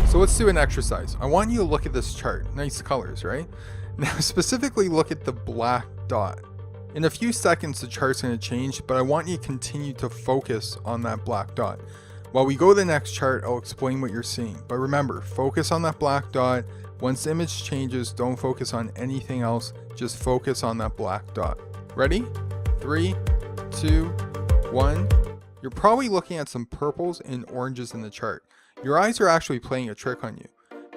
So let's do an exercise. I want you to look at this chart. Nice colors, right? Now specifically look at the black dot. In a few seconds the chart's going to change, but I want you to continue to focus on that black dot. While we go to the next chart, I'll explain what you're seeing. But remember, focus on that black dot. Once the image changes, don't focus on anything else. Just focus on that black dot. Ready? 3, 2, 1. You're probably looking at some purples and oranges in the chart. Your eyes are actually playing a trick on you.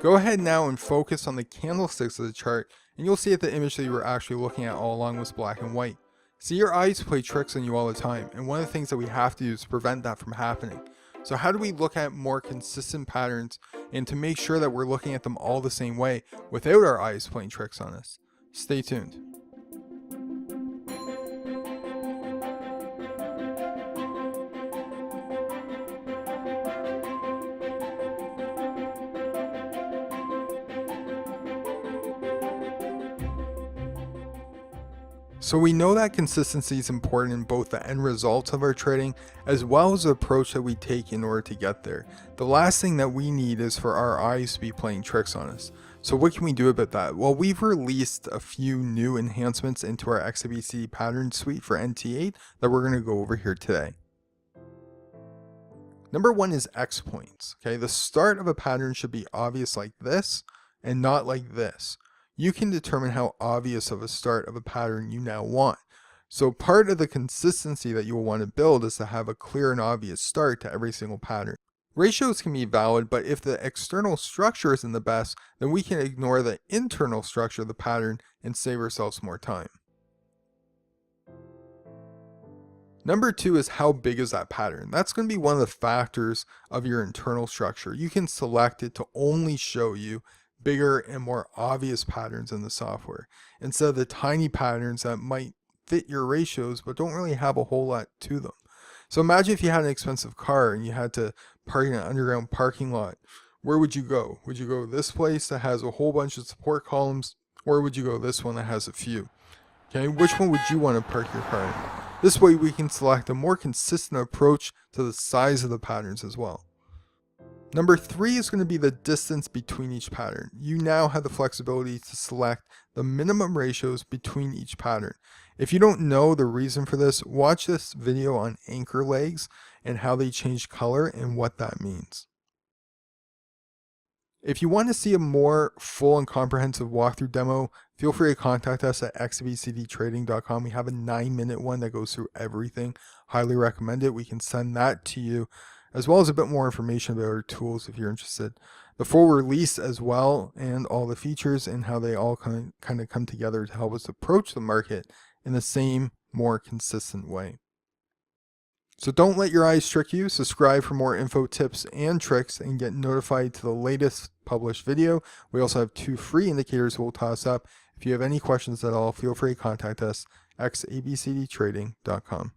Go ahead now and focus on the candlesticks of the chart, and you'll see that the image that you were actually looking at all along was black and white. See, your eyes play tricks on you all the time, and one of the things that we have to do is prevent that from happening. So how do we look at more consistent patterns and to make sure that we're looking at them all the same way without our eyes playing tricks on us? Stay tuned. So we know that consistency is important in both the end results of our trading as well as the approach that we take in order to get there. The last thing that we need is for our eyes to be playing tricks on us. So what can we do about that? Well, we've released a few new enhancements into our XABCD pattern suite for NT8 that we're going to go over here today. Number one is X points. Okay, the start of a pattern should be obvious like this and not like this. You can determine how obvious of a start of a pattern you now want. So part of the consistency that you will want to build is to have a clear and obvious start to every single pattern. Ratios can be valid, but if the external structure isn't the best, then we can ignore the internal structure of the pattern and save ourselves more time. Number two is how big is that pattern. That's going to be one of the factors of your internal structure. You can select it to only show you bigger and more obvious patterns in the software instead of the tiny patterns that might fit your ratios but don't really have a whole lot to them. So imagine if you had an expensive car and you had to park in an underground parking lot. Where would you go? Would you go this place that has a whole bunch of support columns, or would you go this one that has a few? Okay, which one would you want to park your car in? This way we can select a more consistent approach to the size of the patterns as well. Number three is going to be the distance between each pattern. You now have the flexibility to select the minimum ratios between each pattern. If you don't know the reason for this, watch this video on anchor legs and how they change color and what that means. If you want to see a more full and comprehensive walkthrough demo, feel free to contact us at XABCDtrading.com. We have a 9-minute one that goes through everything. Highly recommend it. We can send that to you, as well as a bit more information about our tools if you're interested. The full release as well, and all the features and how they all kind of come together to help us approach the market in the same, more consistent way. So don't let your eyes trick you. Subscribe for more info, tips, and tricks, and get notified to the latest published video. We also have 2 free indicators we'll toss up. If you have any questions at all, feel free to contact us, xabcdtrading.com.